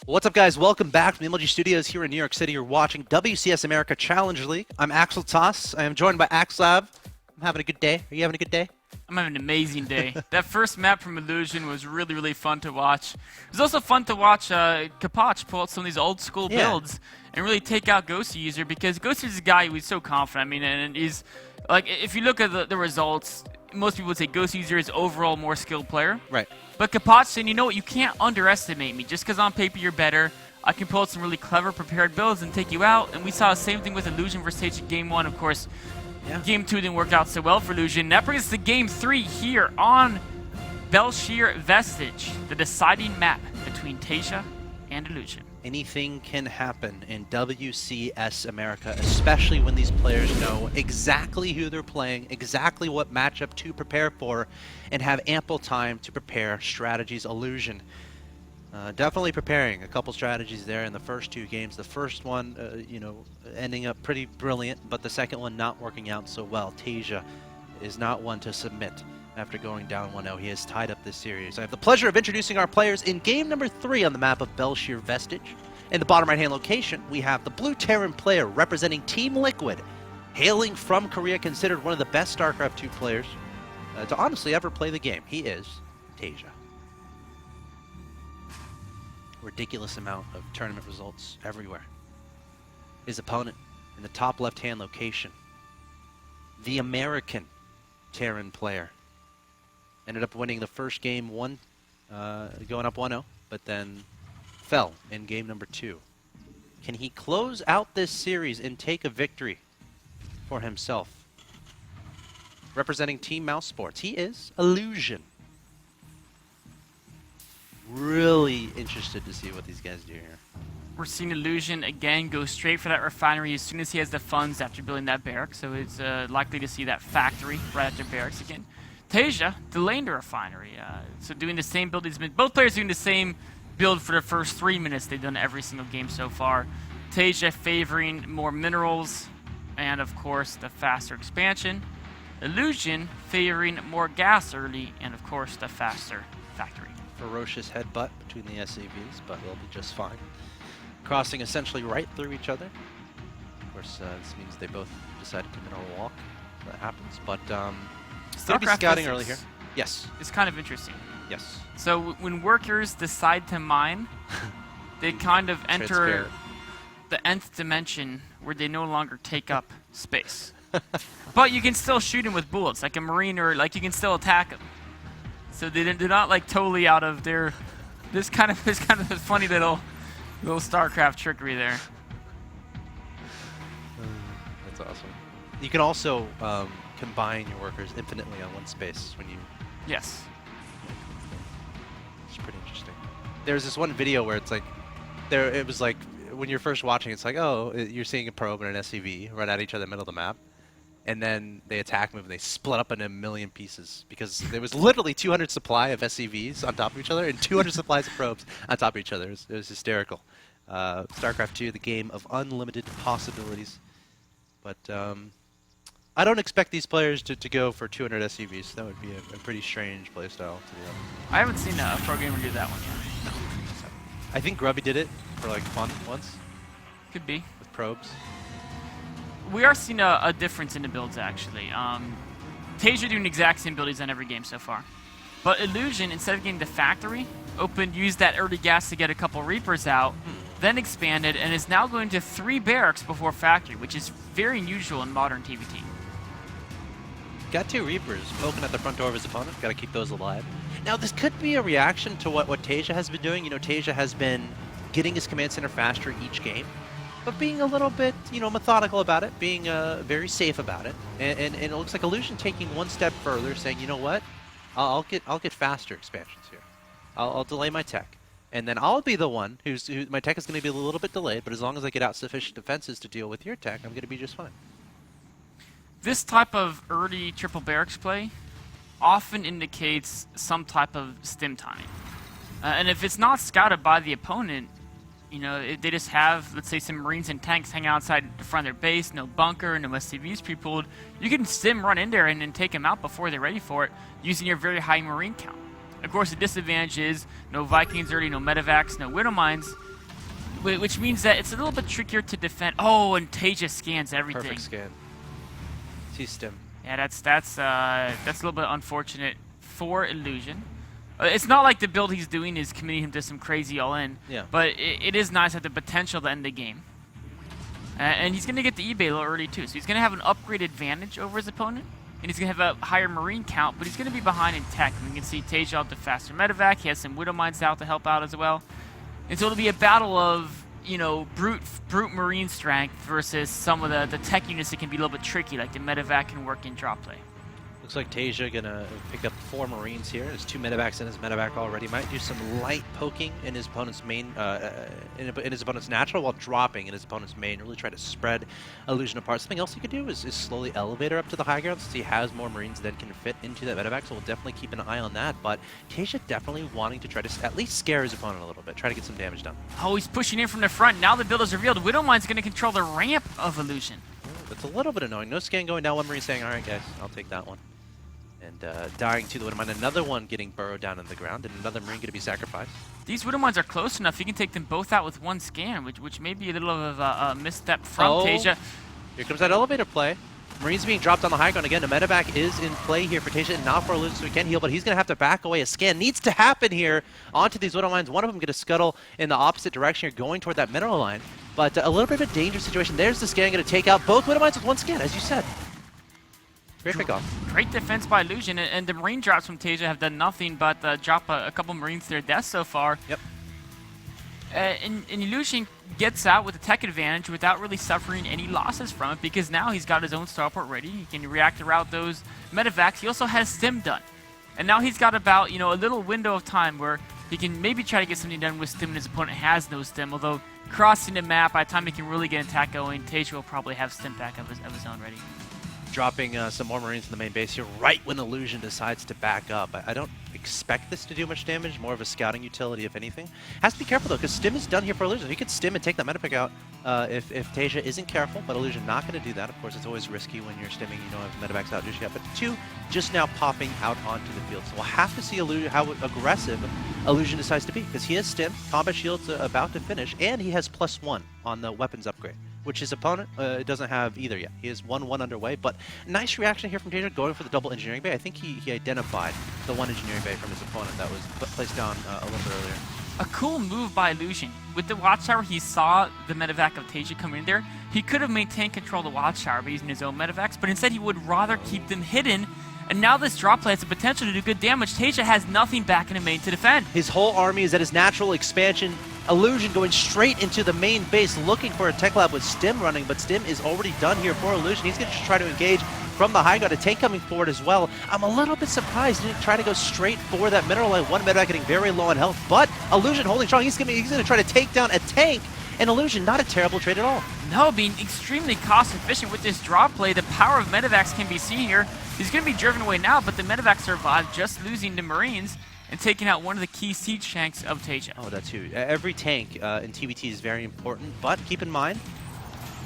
What's up, guys? Welcome back from the MLG Studios here in New York City. You're watching WCS America Challenge League. I'm axeltoss. I am joined by axslav. I'm having a good day. Are you having a good day? I'm having an amazing day. That first map from Illusion was really, really fun to watch. It was also fun to watch Kapach pull out some of these old school builds and really take out Ghost User, because Ghost User is a guy who's so confident. I mean, and he's like, if you look at the results, most people would say Ghost User is overall more skilled player. Right. But Kapach saying, you know what, you can't underestimate me. Just because on paper you're better, I can pull out some really clever prepared builds and take you out. And we saw the same thing with Illusion versus Taeja Game 1, of course. Yeah. Game 2 didn't work out so well for Illusion. That brings us to Game 3 here on Belshir Vestige, the deciding map between Taeja and Illusion. Anything can happen in WCS America, especially when these players know exactly who they're playing, exactly what matchup to prepare for, and have ample time to prepare strategies. Illusion definitely preparing a couple strategies there in the first two games. The first one, ending up pretty brilliant, but the second one not working out so well. Taeja is not one to submit after going down 1-0. He has tied up this series. I have the pleasure of introducing our players in game number 3 on the map of Belshir Vestige. In the bottom right-hand location, we have the blue Terran player representing Team Liquid, hailing from Korea, considered one of the best StarCraft 2 players to honestly ever play the game. He is Taeja. Ridiculous amount of tournament results everywhere. His opponent in the top left-hand location, the American Terran player, ended up winning the first game going up 1-0, but then fell in game number 2. Can he close out this series and take a victory for himself? Representing Team Mouse Sports, he is Illusion. Really interested to see what these guys do here. We're seeing Illusion again go straight for that refinery as soon as he has the funds after building that barracks, so it's likely to see that factory right after barracks again. Taeja delaying the refinery, so doing the same build. Both players doing the same build for the first 3 minutes. They've done every single game so far. Taeja favoring more minerals and, of course, the faster expansion. Illusion favoring more gas early and, of course, the faster factory. Ferocious headbutt between the SAVs, but they'll be just fine. Crossing essentially right through each other. Of course, this means they both decided to mineral walk. That happens, but they'll be scouting early here. Yes. It's kind of interesting. Yes. So when workers decide to mine, they kind of enter the nth dimension where they no longer take up space. But you can still shoot them with bullets, like a marine, or like you can still attack them. So they're not like totally out of their this kind of a funny little StarCraft trickery there. That's awesome. You can also combine your workers infinitely on one space when you. Yes. It's pretty interesting. There's this one video where it's like, it was like when you're first watching, it's like, oh, you're seeing a probe and an SCV run at each other in the middle of the map. And then they attack move and they split up into a million pieces because there was literally 200 supply of SCVs on top of each other and 200 supplies of probes on top of each other. It was hysterical. StarCraft 2, the game of unlimited possibilities. But I don't expect these players to go for 200 SCVs. That would be a pretty strange playstyle, to be honest. I haven't seen a pro gamer do that one yet. No. I think Grubby did it for like fun once. Could be. With probes. We are seeing a difference in the builds, actually. Taeja doing the exact same build he's done every game so far. But Illusion, instead of getting the factory, used that early gas to get a couple Reapers out, then expanded, and is now going to 3 barracks before factory, which is very unusual in modern TVT. Got 2 Reapers poking at the front door of his opponent. Got to keep those alive. Now, this could be a reaction to what Taeja has been doing. You know, Taeja has been getting his command center faster each game, but being a little bit, methodical about it, being very safe about it. And it looks like Illusion taking one step further, saying, you know what, I'll get faster expansions here. I'll delay my tech, and then I'll be the one who my tech is going to be a little bit delayed, but as long as I get out sufficient defenses to deal with your tech, I'm going to be just fine. This type of early triple barracks play often indicates some type of stim timing. And if it's not scouted by the opponent, they just have, let's say, some Marines and tanks hanging outside the front of their base, no bunker, no SCVs pre-pulled. You can stim run in there and then take them out before they're ready for it using your very high Marine count. Of course, the disadvantage is no Vikings early, no Medivacs, no Widow Mines. which means that it's a little bit trickier to defend. Oh, and Taeja scans everything. Perfect scan. T-stim. Yeah, that's a little bit unfortunate for Illusion. It's not like the build he's doing is committing him to some crazy all-in. Yeah. But it is nice at the potential to end the game. And he's going to get the eBay a little early too. So he's going to have an upgrade advantage over his opponent. And he's going to have a higher Marine count, but he's going to be behind in tech. And you can see Taeja out the faster medevac. He has some Widow Mines out to help out as well. And so it'll be a battle of, you know, brute Marine strength versus some of the tech units that can be a little bit tricky, like the medevac can work in drop play. Looks like Taeja gonna pick up 4 Marines here. There's 2 medevacs in his medevac already. Might do some light poking in his opponent's main, in his opponent's natural, while dropping in his opponent's main. Really try to spread Illusion apart. Something else he could do is slowly elevate her up to the high ground, since he has more Marines that can fit into that medevac. So we'll definitely keep an eye on that. But Taeja definitely wanting to try to at least scare his opponent a little bit, try to get some damage done. Oh, he's pushing in from the front. Now the build is revealed. Widow Mine's going to control the ramp of Illusion. That's a little bit annoying. No scan going down. One Marine saying, "All right, guys, I'll take that one." And dying to the Widow Mine. Another one getting burrowed down in the ground, and another Marine going to be sacrificed. These Widow Mines are close enough. You can take them both out with one scan, which may be a little of a misstep from Taeja. Here comes that elevator play. Marines being dropped on the high ground again. The medevac is in play here for Taeja, and not for Illusion, so he can heal, but he's going to have to back away. A scan needs to happen here onto these Widow Mines. One of them going to scuttle in the opposite direction here, going toward that mineral line. But a little bit of a dangerous situation. There's the scan going to take out both Widow Mines with one scan, as you said. Great pickoff. Great defense by Illusion, and the Marine drops from Taeja have done nothing but drop a couple Marines to their death so far. Yep. And Illusion gets out with a tech advantage without really suffering any losses from it, because now he's got his own starport ready. He can react around those medevacs. He also has stim done. And now he's got about, you know, a little window of time where he can maybe try to get something done with stim, and his opponent has no stim, although crossing the map, by the time he can really get an attack going, Taeja will probably have stim back of his own ready. Dropping some more Marines in the main base here right when Illusion decides to back up. I don't expect this to do much damage, more of a scouting utility if anything. Has to be careful though, because stim is done here for Illusion. He could stim and take that medevac out if Taeja isn't careful, but Illusion not going to do that. Of course, it's always risky when you're stimming, you don't have medevacs out just yet. But 2 just now popping out onto the field. So we'll have to see how aggressive Illusion decides to be, because he has stim, combat shield's about to finish, and he has +1 on the weapons upgrade, which his opponent doesn't have either yet. He has 1-1 underway, but nice reaction here from Taeja, going for the double engineering bay. I think he identified the 1 engineering bay from his opponent that was placed down a little bit earlier. A cool move by Illusion. With the Watchtower, he saw the medevac of Taeja come in there. He could have maintained control of the Watchtower by using his own medevacs, but instead he would rather keep them hidden. And now this drop play has the potential to do good damage. Taeja has nothing back in the main to defend. His whole army is at his natural expansion. Illusion going straight into the main base, looking for a tech lab with stim running, but stim is already done here for Illusion. He's going to try to engage from the high ground. A tank coming forward as well. I'm a little bit surprised he didn't try to go straight for that mineral line. One medevac getting very low on health, but Illusion holding strong. He's going to try to take down a tank, and Illusion not a terrible trade at all. No, being extremely cost efficient with this drop play. The power of medevacs can be seen here. He's going to be driven away now, but the medevacs survive, just losing the Marines and taking out one of the key siege tanks of Taeja. Oh, that's huge. Every tank in TBT is very important, but keep in mind,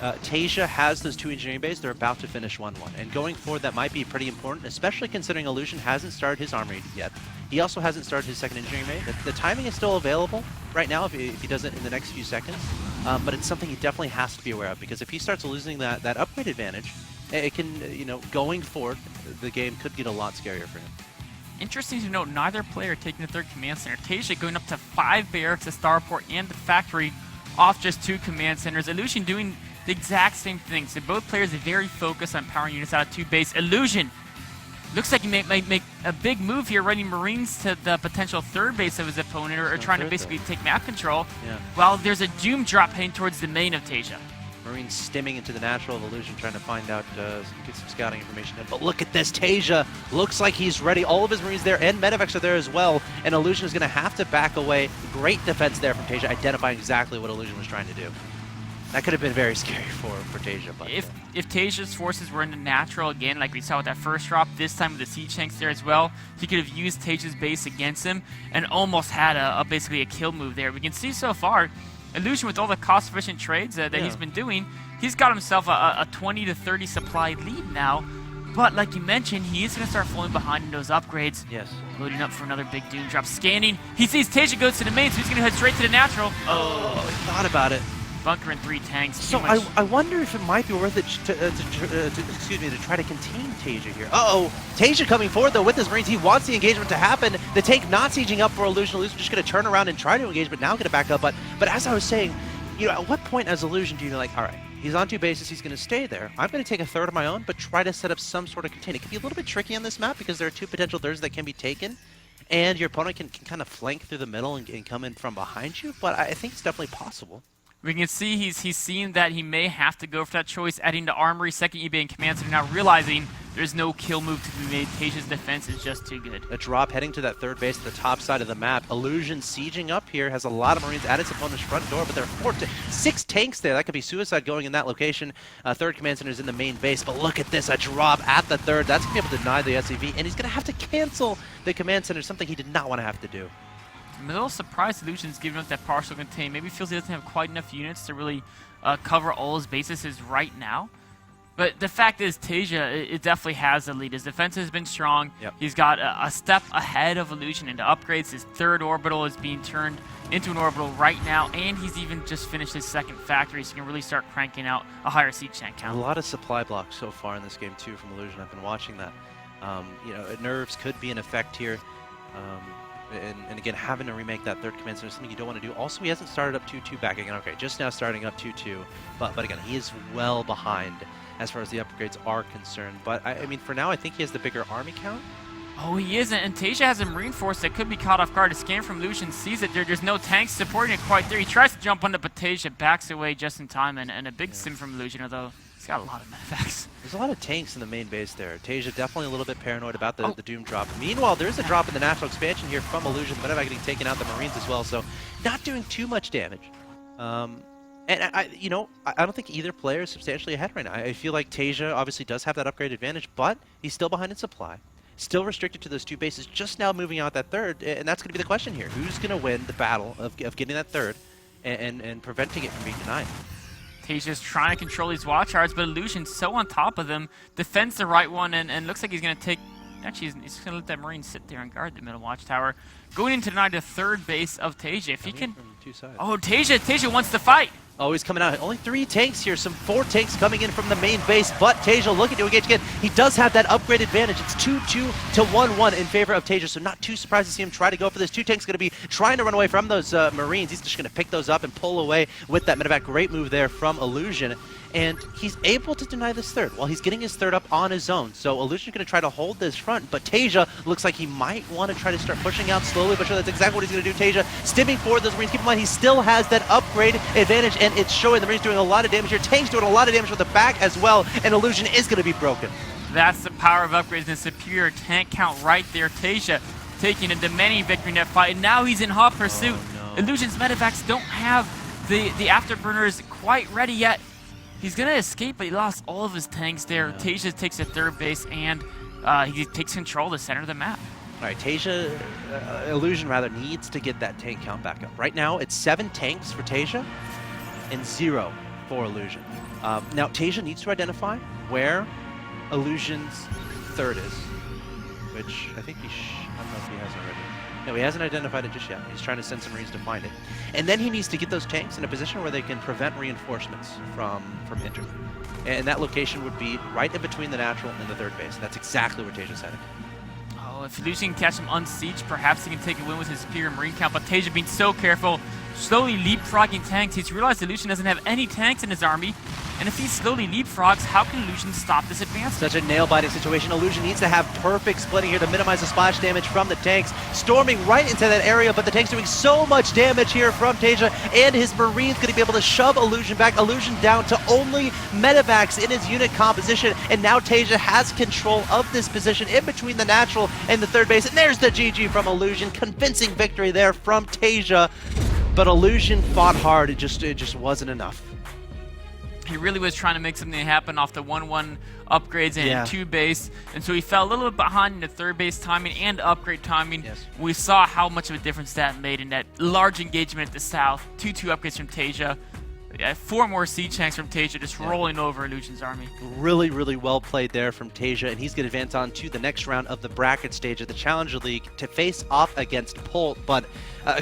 Taeja has those 2 engineering bays. They're about to finish 1-1, and going forward, that might be pretty important, especially considering Illusion hasn't started his armory yet. He also hasn't started his 2nd engineering bay. The timing is still available right now if he does it in the next few seconds, but it's something he definitely has to be aware of, because if he starts losing that upgrade advantage, it can, you know, going forward, the game could get a lot scarier for him. Interesting to note, neither player taking the 3rd command center. Taeja going up to 5 barracks, a starport, and the factory off just 2 command centers. Illusion doing the exact same thing. So both players are very focused on powering units out of 2 base. Illusion looks like he might make a big move here, running Marines to the potential 3rd base of his opponent, or trying to basically take map control, while there's a Doom drop heading towards the main of Taeja. Marines stimming into the natural of Illusion, trying to find out, get some scouting information in. But look at this, Taeja looks like he's ready. All of his Marines there, and medevacs are there as well, and Illusion is going to have to back away. Great defense there from Taeja, identifying exactly what Illusion was trying to do. That could have been very scary for Taeja. But if Taeja's forces were in the natural again, like we saw with that first drop, this time with the siege tanks there as well, he could have used Taeja's base against him and almost had basically a kill move there. We can see so far, Illusion, with all the cost-efficient trades that he's been doing, he's got himself a 20 to 30 supply lead now. But like you mentioned, he is going to start falling behind in those upgrades. Yes. Loading up for another big Doom drop. Scanning. He sees Taeja goes to the main, so he's going to head straight to the natural. Oh, I thought about it. Bunker and 3 tanks. So I wonder if it might be worth it to try to contain Taeja here. Uh-oh, Taeja coming forward though with his Marines. He wants the engagement to happen. The tank not sieging up for Illusion. Illusion just going to turn around and try to engage, but now going to back up. But as I was saying, you know, at what point as Illusion do you like, all right, he's on 2 bases, he's going to stay there. I'm going to take a third of my own, but try to set up some sort of contain. It can be a little bit tricky on this map because there are 2 potential thirds that can be taken, and your opponent can kind of flank through the middle and come in from behind you, but I think it's definitely possible. We can see he's seen that he may have to go for that choice, adding to Armory, second eBay, and Command Center, now realizing there's no kill move to be made. Taeja's defense is just too good. A drop heading to that 3rd base at the top side of the map. Illusion sieging up here, has a lot of Marines at its opponent's front door, but there are 6 tanks there. That could be suicide going in that location. 3rd Command Center is in the main base, but look at this, a drop at the 3rd. That's going to be able to deny the SCV, and he's going to have to cancel the Command Center, something he did not want to have to do. I'm a little surprised Illusion's giving up that partial contain. Maybe feels he doesn't have quite enough units to really cover all his bases right now. But the fact is, Taeja, it definitely has the lead. His defense has been strong. Yep. He's got a step ahead of Illusion into upgrades. His 3rd orbital is being turned into an orbital right now, and he's even just finished his 2nd factory, so he can really start cranking out a higher siege tank count. A lot of supply blocks so far in this game, too, from Illusion. I've been watching that. You know, nerves could be an effect here. And again, having to remake that 3rd command center is something you don't want to do. Also, he hasn't started up 2-2 back again. Okay, just now starting up 2-2. But again, he is well behind as far as the upgrades are concerned. But, I mean, for now, I think he has the bigger army count. Oh, he isn't. And Taeja has a Marine force that could be caught off guard. A scan from Illusion sees it. There's no tanks supporting it quite there. He tries to jump on it, but Taeja backs away just in time. And a big sim from Illusion, although he's got a lot of medevacs. There's a lot of tanks in the main base there. Taeja definitely a little bit paranoid about the Doom drop. Meanwhile, there's a drop in the natural expansion here from Illusion. The medevac getting taken out, the Marines as well, so not doing too much damage. And I don't think either player is substantially ahead right now. I feel like Taeja obviously does have that upgrade advantage, but he's still behind in supply. Still restricted to those 2 bases, just now moving out that 3rd, and that's going to be the question here. Who's going to win the battle of getting that 3rd and preventing it from being denied? Taeja's trying to control these watch shards, but Illusion's so on top of them, defends the right one, and looks like he's going to take... Actually, he's going to let that Marine sit there and guard the middle watchtower. Going in to deny the 3rd base of Taeja. If he can... From 2 sides. Oh, Taeja wants to fight! Oh, he's coming out. Only 3 tanks here. Some 4 tanks coming in from the main base, but Taeja looking to engage again. He does have that upgrade advantage. It's 2-2 to 1-1 in favor of Taeja, so not too surprised to see him try to go for this. 2 tanks going to be trying to run away from those Marines. He's just going to pick those up and pull away with that medevac. Great move there from Illusion. And he's able to deny this 3rd while he's getting his 3rd up on his own. So Illusion's going to try to hold this front, but Taeja looks like he might want to try to start pushing out slowly, but sure, that's exactly what he's going to do. Taeja stimming forward those Marines. Keep in mind, he still has that upgrade advantage, and it's showing. The Marines doing a lot of damage here. Tank's doing a lot of damage with the back as well, and Illusion is going to be broken. That's the power of upgrades and superior tank count right there. Taeja taking a demanding victory in that fight, and now he's in hot pursuit. Oh, no. Illusion's medevacs don't have the afterburners quite ready yet. He's going to escape, but he lost all of his tanks there. Yeah. Taeja takes the 3rd base, and he takes control of the center of the map. All right, Taeja, Illusion rather, needs to get that tank count back up. Right now, it's 7 tanks for Taeja and 0 for Illusion. Now, Taeja needs to identify where Illusion's 3rd is, which I think I don't know if he has already. No, he hasn't identified it just yet. He's trying to send some Marines to find it. And then he needs to get those tanks in a position where they can prevent reinforcements from entering. And that location would be right in between the natural and the 3rd base. That's exactly where Taeja's headed. Oh, if Illusion can catch him unsieged, perhaps he can take a win with his superior Marine count, but Taeja being so careful, slowly leapfrogging tanks. He's realized Illusion doesn't have any tanks in his army, and if he slowly leapfrogs, how can Illusion stop this advance? Such a nail-biting situation. Illusion needs to have perfect splitting here to minimize the splash damage from the tanks. Storming right into that area, but the tank's doing so much damage here from Taeja, and his Marines going to be able to shove Illusion back. Illusion down to only medevacs in his unit composition, and now Taeja has control of this position in between the natural and the 3rd base. And there's the GG from Illusion. Convincing victory there from Taeja, but Illusion fought hard. It just wasn't enough. He really was trying to make something happen off the 1-1 upgrades and 2 base, and so he fell a little bit behind in the 3rd base timing and upgrade timing. Yes. We saw how much of a difference that made in that large engagement at the south. 2-2 upgrades from Taeja. 4 more siege tanks from Taeja just rolling over Illusion's army. Really, really well played there from Taeja, and he's going to advance on to the next round of the bracket stage of the Challenger League to face off against Polt. But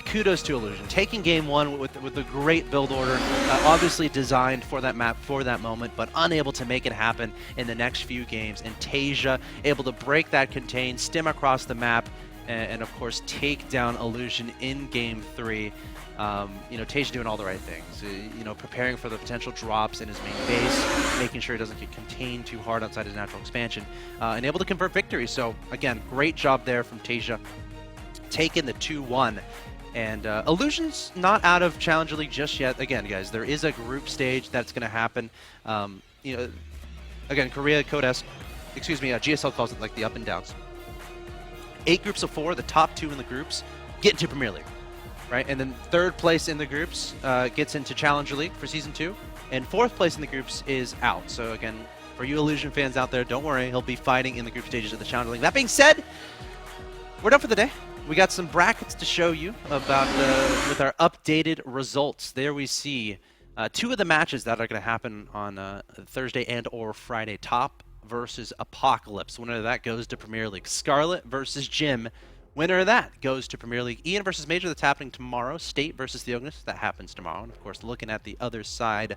kudos to Illusion, taking game 1 with a great build order, obviously designed for that map, for that moment, but unable to make it happen in the next few games. And Taeja able to break that contain, stem across the map, and of course take down Illusion in game 3. Taeja doing all the right things, preparing for the potential drops in his main base, making sure he doesn't get contained too hard outside his natural expansion, and able to convert victory. So again, great job there from Taeja, taking the 2-1. And Illusion's not out of Challenger League just yet. Again, guys, there is a group stage that's going to happen. Again, Korea Codes, GSL calls it like the up and downs. 8 groups of 4, the top 2 in the groups get into Premier League. Right, and then 3rd place in the groups gets into Challenger League for Season 2, and 4th place in the groups is out. So again, for you Illusion fans out there, don't worry, he'll be fighting in the group stages of the Challenger League. That being said, we're done for the day. We got some brackets to show you about with our updated results. There we see 2 of the matches that are going to happen on Thursday and or Friday. Top versus Apocalypse. Winner of that goes to Premier League. Scarlet versus Jim. Winner of that goes to Premier League. Ian versus Major, that's happening tomorrow. State versus Theognis, that happens tomorrow. And of course, looking at the other side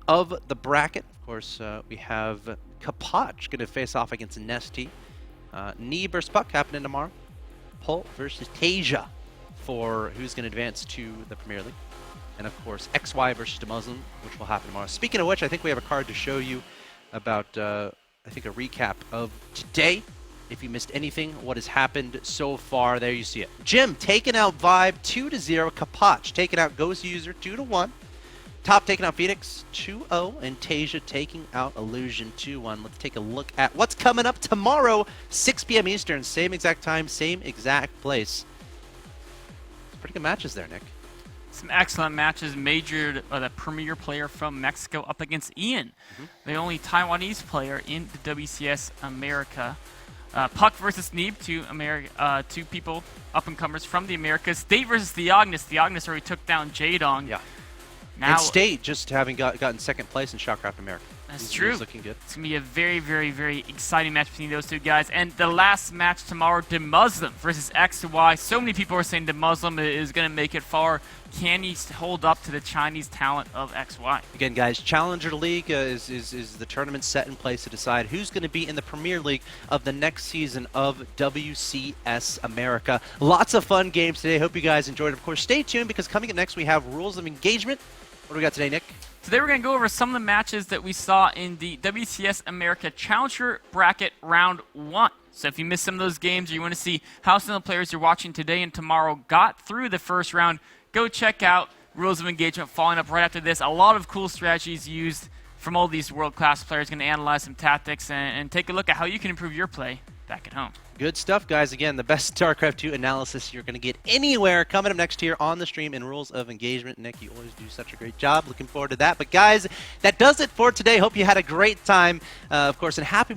of the bracket, of course, we have Kapach going to face off against Nesty. Knee versus Puck happening tomorrow. Polt versus Taeja for who's going to advance to the Premier League. And of course, XY versus the Muslim, which will happen tomorrow. Speaking of which, I think we have a card to show you about, I think, a recap of today. If you missed anything, what has happened so far, there you see it. Jim taking out Vibe 2-0. Kapach taking out Ghost User 2-1. Top taking out Phoenix 2-0. And Taeja taking out Illusion 2-1. Let's take a look at what's coming up tomorrow, 6 p.m. Eastern. Same exact time, same exact place. Pretty good matches there, Nick. Some excellent matches. Major, the premier player from Mexico, up against Ian, the only Taiwanese player in the WCS America. Puck versus Neeb, 2 people, up-and-comers from the Americas. State versus Theognis. Theognis already took down Jadong. Yeah. Now, and State just having gotten 2nd place in STARCRAFT America. That's true. He's looking good. It's going to be a very, very, very exciting match between those 2 guys. And the last match tomorrow, the Muslim versus XY. So many people are saying the Muslim is going to make it far. Can he hold up to the Chinese talent of XY? Again, guys, Challenger League is the tournament set in place to decide who's going to be in the Premier League of the next season of WCS America. Lots of fun games today. Hope you guys enjoyed. Of course, stay tuned because coming up next we have Rules of Engagement. What do we got today, Nick? Today we're going to go over some of the matches that we saw in the WCS America Challenger Bracket Round 1. So if you missed some of those games or you want to see how some of the players you're watching today and tomorrow got through the first round, go check out Rules of Engagement following up right after this. A lot of cool strategies used from all these world-class players. Going to analyze some tactics and take a look at how you can improve your play back at home. Good stuff, guys. Again, the best StarCraft 2 analysis you're going to get anywhere coming up next here on the stream in Rules of Engagement. Nick, you always do such a great job. Looking forward to that. But guys, that does it for today. Hope you had a great time. Of course, and happy